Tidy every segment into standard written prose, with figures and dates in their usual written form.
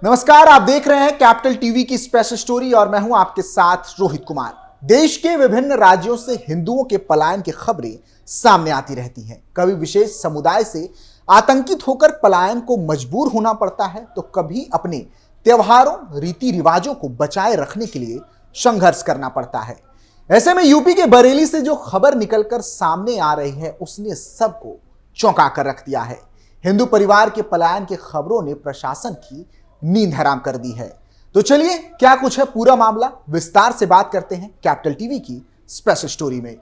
नमस्कार, आप देख रहे हैं कैपिटल टीवी की स्पेशल स्टोरी और मैं हूं आपके साथ रोहित कुमार। देश के विभिन्न राज्यों से हिंदुओं के पलायन की खबरें सामने आती रहती हैं। कभी विशेष समुदाय से आतंकित होकर पलायन को मजबूर होना पड़ता है, तो कभी अपने त्योहारों रीति रिवाजों को बचाए रखने के लिए संघर्ष करना पड़ता है। ऐसे में यूपी के बरेली से जो खबर निकलकर सामने आ रही है, उसने सबको चौंका कर रख दिया है। हिंदू परिवार के पलायन की खबरों ने प्रशासन की नींद हराम कर दी है। तो चलिए, क्या कुछ है पूरा मामला, विस्तार से बात करते हैं कैपिटल टीवी की स्पेशल स्टोरी में।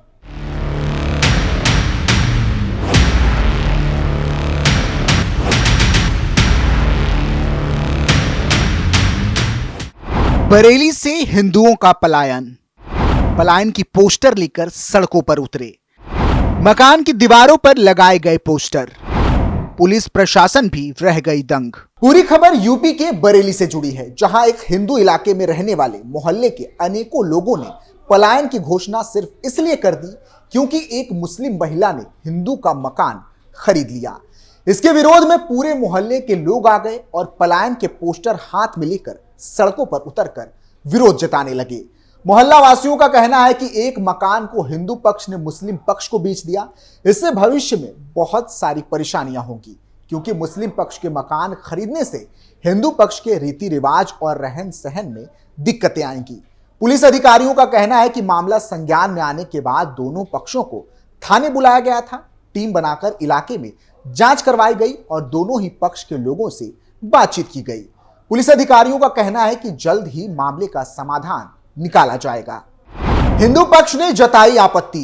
बरेली से हिंदुओं का पलायन की पोस्टर लेकर सड़कों पर उतरे। मकान की दीवारों पर लगाए गए पोस्टर, पुलिस प्रशासन भी रह गई दंग। पूरी खबर यूपी के बरेली से जुड़ी है, जहां एक हिंदू इलाके में रहने वाले मोहल्ले के अनेकों लोगों ने पलायन की घोषणा सिर्फ इसलिए कर दी क्योंकि एक मुस्लिम महिला ने हिंदू का मकान खरीद लिया। इसके विरोध में पूरे मोहल्ले के लोग आ गए और पलायन के पोस्टर हाथ में लेकर सड़कों पर उतरकर विरोध जताने लगे। मोहल्ला वासियों का कहना है कि एक मकान को हिंदू पक्ष ने मुस्लिम पक्ष को बेच दिया। इससे भविष्य में बहुत सारी परेशानियां होंगी, क्योंकि मुस्लिम पक्ष के मकान खरीदने से हिंदू पक्ष के रीति रिवाज और रहन सहन में दिक्कतें आएंगी। पुलिस अधिकारियों का कहना है कि मामला संज्ञान में आने के बाद दोनों पक्षों को थाने बुलाया गया था। टीम बनाकर इलाके में जांच करवाई गई और दोनों ही पक्ष के लोगों से बातचीत की गई। पुलिस अधिकारियों का कहना है कि जल्द ही मामले का समाधान निकाला जाएगा। हिंदू पक्ष ने जताई आपत्ति।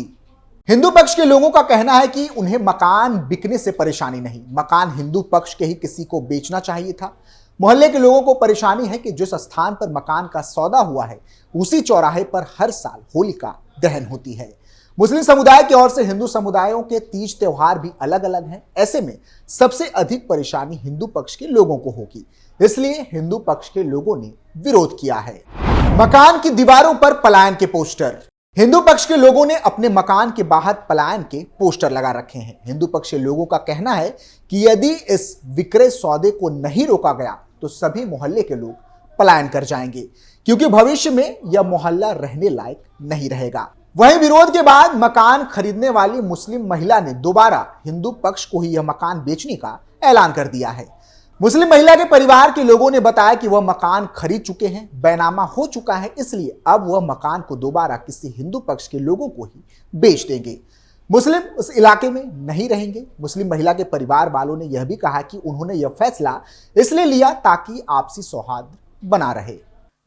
हिंदू पक्ष के लोगों का कहना है कि उन्हें मकान बिकने से परेशानी नहीं, मकान हिंदू पक्ष के ही किसी को बेचना चाहिए था। मोहल्ले के लोगों को परेशानी है कि जिस स्थान पर मकान का सौदा हुआ है, उसी चौराहे पर हर साल होलिका दहन होती है। मुस्लिम समुदाय की ओर से हिंदू समुदायों के तीज त्योहार भी अलग अलग हैं। ऐसे में सबसे अधिक परेशानी हिंदू पक्ष के लोगों को होगी, इसलिए हिंदू पक्ष के लोगों ने विरोध किया है। मकान की दीवारों पर पलायन के पोस्टर। हिंदू पक्ष के लोगों ने अपने मकान के बाहर पलायन के पोस्टर लगा रखे हैं। हिंदू पक्ष के लोगों का कहना है कि यदि इस विक्रय सौदे को नहीं रोका गया तो सभी मोहल्ले के लोग पलायन कर जाएंगे, क्योंकि भविष्य में यह मोहल्ला रहने लायक नहीं रहेगा। वहीं विरोध के बाद मकान खरीदने वाली मुस्लिम महिला ने दोबारा हिंदू पक्ष को ही यह मकान बेचने का ऐलान कर दिया है। मुस्लिम महिला के परिवार के लोगों ने बताया कि वह मकान खरीद चुके हैं, बैनामा हो चुका है, इसलिए अब वह मकान को दोबारा किसी हिंदू पक्ष के लोगों को ही बेच देंगे। मुस्लिम उस इलाके में नहीं रहेंगे। मुस्लिम महिला के परिवार वालों ने यह भी कहा कि उन्होंने यह फैसला इसलिए लिया ताकि आपसी सौहार्द बना रहे।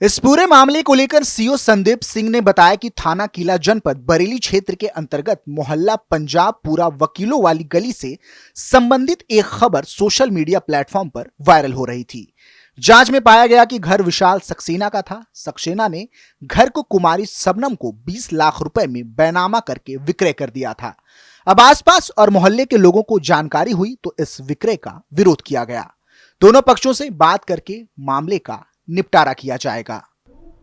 इस पूरे मामले को लेकर सीओ संदीप सिंह ने बताया कि थाना किला जनपद बरेली क्षेत्र के अंतर्गत मोहल्ला पंजाबपुरा वकीलों वाली गली से संबंधित एक खबर सोशल मीडिया प्लेटफॉर्म पर वायरल हो रही थी। जांच में पाया गया कि घर विशाल सक्सेना का था। सक्सेना ने घर को कुमारी सबनम को 20 लाख रुपए में बैनामा करके विक्रय कर दिया था। अब आसपास और मोहल्ले के लोगों को जानकारी हुई तो इस विक्रय का विरोध किया गया। दोनों पक्षों से बात करके मामले का निपटारा किया जाएगा।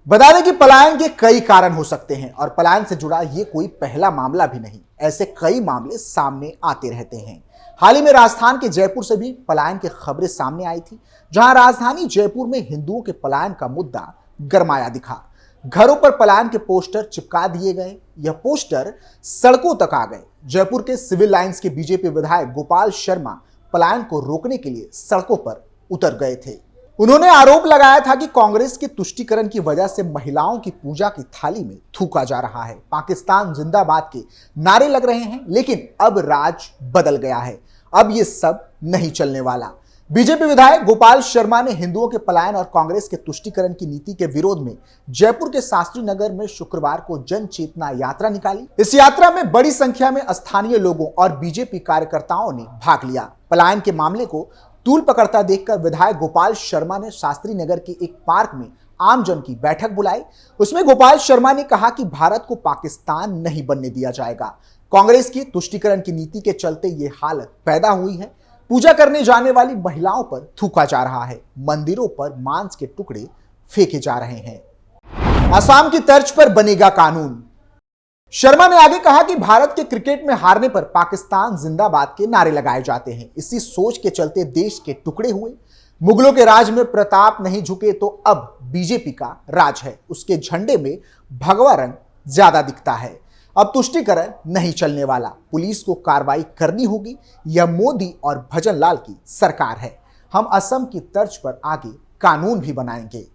बता दें कि पलायन के कई कारण हो सकते हैं और पलायन से जुड़ा ये कोई पहला मामला भी नहीं। ऐसे कई मामले सामने आते रहते हैं। हाल ही में राजस्थान के जयपुर से भी पलायन की खबरें सामने आई थी, जहां राजधानी जयपुर में हिंदुओं के पलायन का मुद्दा गरमाया दिखा। घरों पर पलायन के पोस्टर चिपका दिए गए। यह पोस्टर सड़कों तक आ गए। जयपुर के सिविल लाइंस के बीजेपी विधायक गोपाल शर्मा पलायन को रोकने के लिए सड़कों पर उतर गए थे। उन्होंने आरोप लगाया था कि कांग्रेस के तुष्टीकरण की वजह से महिलाओं की पूजा की थाली में थूका जा रहा है। पाकिस्तान जिंदाबाद के नारे लग रहे हैं, लेकिन अब राज बदल गया है। अब ये सब नहीं चलने वाला। बीजेपी विधायक गोपाल शर्मा ने हिंदुओं के पलायन और कांग्रेस के तुष्टीकरण की नीति के विरोध में जयपुर के शास्त्री नगर में शुक्रवार को जन चेतना यात्रा निकाली। इस यात्रा में बड़ी संख्या में स्थानीय लोगों और बीजेपी कार्यकर्ताओं ने भाग लिया। पलायन के मामले को तूल पकड़ता देखकर विधायक गोपाल शर्मा ने शास्त्री नगर के एक पार्क में आमजन की बैठक बुलाई। उसमें गोपाल शर्मा ने कहा कि भारत को पाकिस्तान नहीं बनने दिया जाएगा। कांग्रेस की तुष्टीकरण की नीति के चलते ये हालत पैदा हुई है। पूजा करने जाने वाली महिलाओं पर थूका जा रहा है। मंदिरों पर मांस के टुकड़े फेंके जा रहे हैं। असम की तर्ज पर बनेगा कानून। शर्मा ने आगे कहा कि भारत के क्रिकेट में हारने पर पाकिस्तान जिंदाबाद के नारे लगाए जाते हैं। इसी सोच के चलते देश के टुकड़े हुए। मुगलों के राज में प्रताप नहीं झुके तो अब बीजेपी का राज है। उसके झंडे में भगवा रंग ज्यादा दिखता है। अब तुष्टीकरण नहीं चलने वाला, पुलिस को कार्रवाई करनी होगी। यह मोदी और भजन लाल की सरकार है। हम असम की तर्ज पर आगे कानून भी बनाएंगे।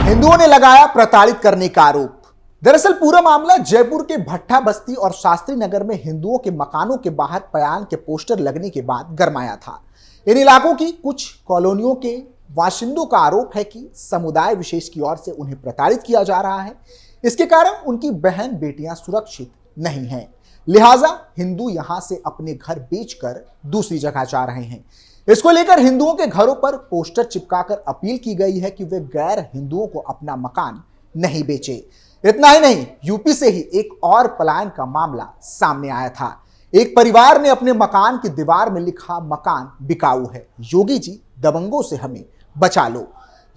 हिंदुओं ने लगाया प्रताड़ित करने का आरोप। दरअसल पूरा मामला जयपुर के भट्टा बस्ती और शास्त्री नगर में हिंदुओं के मकानों के बाहर पलायन के पोस्टर लगने के बाद गरमाया था। इन इलाकों की कुछ कॉलोनियों के बाशिंदों का आरोप है कि समुदाय विशेष की ओर से उन्हें प्रताड़ित किया जा रहा है। इसके कारण उनकी बहन बेटियां सुरक्षित नहीं हैं। लिहाजा हिंदू यहां से अपने घर बेचकर दूसरी जगह जा रहे हैं। इसको लेकर हिंदुओं के घरों पर पोस्टर चिपकाकर अपील की गई है कि वे गैर हिंदुओं को अपना मकान नहीं बेचे। इतना ही नहीं, यूपी से ही एक और पलायन का मामला सामने आया था। एक परिवार ने अपने मकान की दीवार में लिखा, मकान बिकाऊ है, योगी जी दबंगों से हमें बचा लो।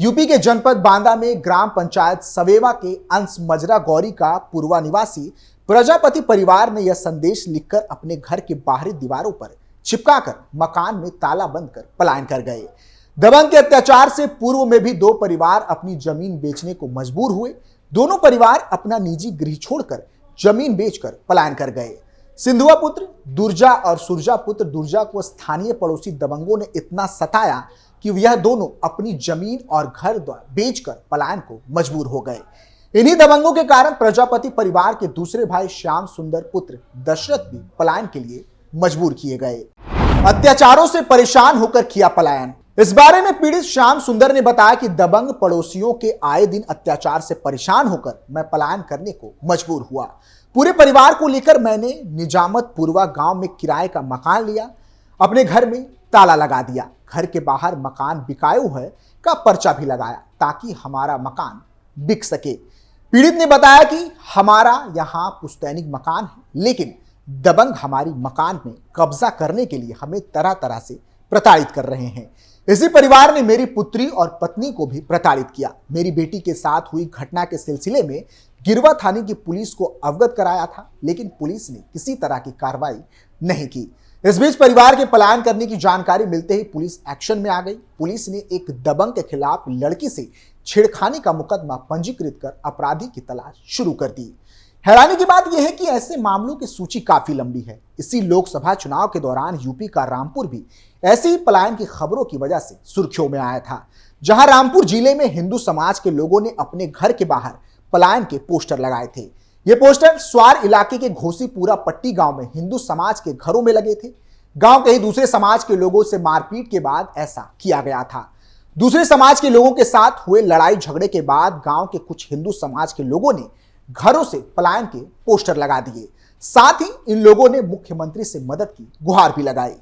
यूपी के जनपद बांदा में ग्राम पंचायत सवेवा के अंश मजरा गौरी का पूर्वा निवासी प्रजापति परिवार ने यह संदेश लिखकर अपने घर के बाहरी दीवारों पर चिपकाकर मकान में ताला बंद कर पलायन कर गए। दबंग के अत्याचार से पूर्व में भी दो परिवार अपनी जमीन बेचने को मजबूर हुए। दोनों परिवार अपना निजी गृह छोड़कर जमीन बेचकर पलायन कर गए। सिंधुआ पुत्र दुर्जा और सुरजा पुत्र दुर्जा को स्थानीय पड़ोसी दबंगों ने इतना सताया कि यह दोनों अपनी जमीन और घर बेचकर पलायन को मजबूर हो गए। इन्हीं दबंगों के कारण प्रजापति परिवार के दूसरे भाई श्याम सुंदर पुत्र दशरथ भी पलायन के लिए मजबूर किए गए। अत्याचारों से परेशान होकर किया पलायन। इस बारे में पीड़ित श्याम सुंदर ने बताया कि दबंग पड़ोसियों के आए दिन अत्याचार से परेशान होकर मैं पलायन करने को मजबूर हुआ। पूरे परिवार को लेकर मैंने निजामत पूर्वा गांव में किराए का मकान लिया, अपने घर में ताला लगा दिया, घर के बाहर मकान बिकाऊ है का पर्चा भी लगाया ताकि हमारा मकान बिक सके। पीड़ित ने बताया कि हमारा यहाँ पुश्तैनिक मकान है, लेकिन दबंग हमारी मकान में कब्जा करने के लिए हमें तरह तरह से प्रताड़ित कर रहे हैं। इसी परिवार ने मेरी पुत्री और पत्नी को भी प्रताड़ित किया। मेरी बेटी के साथ हुई घटना के सिलसिले में गिरवा थाने की पुलिस को अवगत कराया था, लेकिन पुलिस ने किसी तरह की कार्रवाई नहीं की। इस बीच परिवार के पलायन करने की जानकारी मिलते ही पुलिस एक्शन में आ गई। पुलिस ने एक दबंग के खिलाफ लड़की से छेड़खानी का मुकदमा पंजीकृत कर अपराधी की तलाश शुरू कर दी। हैरानी की बात यह है कि ऐसे मामलों की सूची काफी लंबी है। इसी लोकसभा चुनाव के दौरान यूपी का रामपुर भी ऐसी ही पलायन की खबरों की वजह से सुर्खियों में आया था, जहां रामपुर जिले में हिंदू समाज के लोगों ने अपने घर के बाहर पलायन के पोस्टर लगाए थे। ये पोस्टर स्वार इलाके के घोसीपुरा पट्टी गांव में हिंदू समाज के घरों में लगे थे। गांव के ही दूसरे समाज के लोगों से मारपीट के बाद ऐसा किया गया था। दूसरे समाज के लोगों के साथ हुए लड़ाई झगड़े के बाद गांव के कुछ हिंदू समाज के लोगों ने घरों से पलायन के पोस्टर लगा दिए। साथ ही इन लोगों ने मुख्यमंत्री से मदद की गुहार भी लगाई।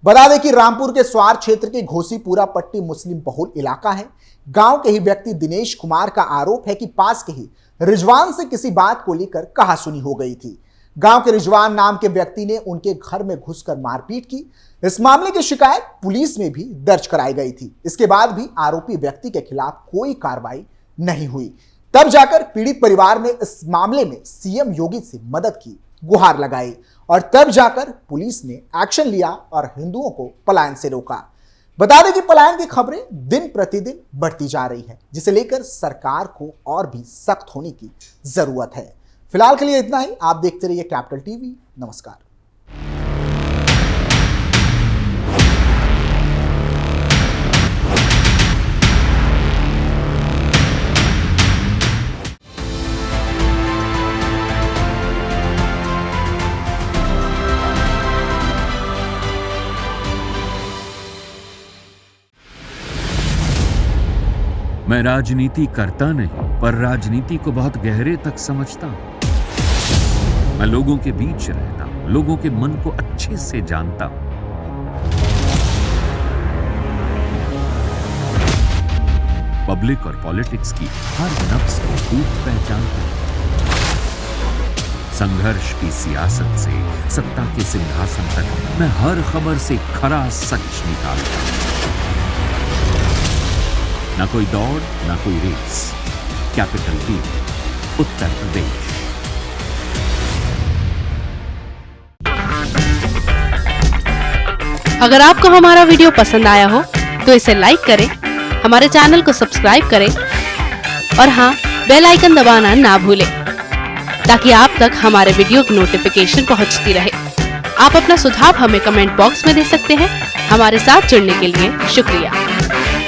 बता दें कि रामपुर के स्वार क्षेत्र के घोसीपुरा पट्टी मुस्लिम बहुल इलाका है। गांव के ही व्यक्ति दिनेश कुमार का आरोप है कि पास के ही रिजवान से किसी बात को लेकर कहासुनी हो गई थी। गांव के रिजवान नाम के व्यक्ति ने उनके घर में घुसकर मारपीट की। इस मामले की शिकायत पुलिस में भी दर्ज कराई गई थी। इसके बाद भी आरोपी व्यक्ति के खिलाफ कोई कार्रवाई नहीं हुई। तब जाकर पीड़ित परिवार ने इस मामले में सीएम योगी से मदद की गुहार लगाई और तब जाकर पुलिस ने एक्शन लिया और हिंदुओं को पलायन से रोका। बता दें कि पलायन की खबरें दिन प्रतिदिन बढ़ती जा रही है, जिसे लेकर सरकार को और भी सख्त होने की जरूरत है। फिलहाल के लिए इतना ही। आप देखते रहिए कैपिटल टीवी। नमस्कार। मैं राजनीति करता नहीं, पर राजनीति को बहुत गहरे तक समझता हूं। मैं लोगों के बीच रहता हूं, लोगों के मन को अच्छे से जानता हूं। पब्लिक और पॉलिटिक्स की हर नब्ज को खूब पहचानता हूं। संघर्ष की सियासत से सत्ता के सिंहासन तक मैं हर खबर से खरा सच निकालता हूं। ना कोई दौड़, ना कोई race. Capital TV, Uttar Pradesh. अगर आपको हमारा वीडियो पसंद आया हो तो इसे लाइक करें, हमारे चैनल को सब्सक्राइब करें और हाँ, बेल आइकन दबाना ना भूलें ताकि आप तक हमारे वीडियो की नोटिफिकेशन पहुंचती रहे। आप अपना सुझाव हमें कमेंट बॉक्स में दे सकते हैं। हमारे साथ जुड़ने के लिए शुक्रिया।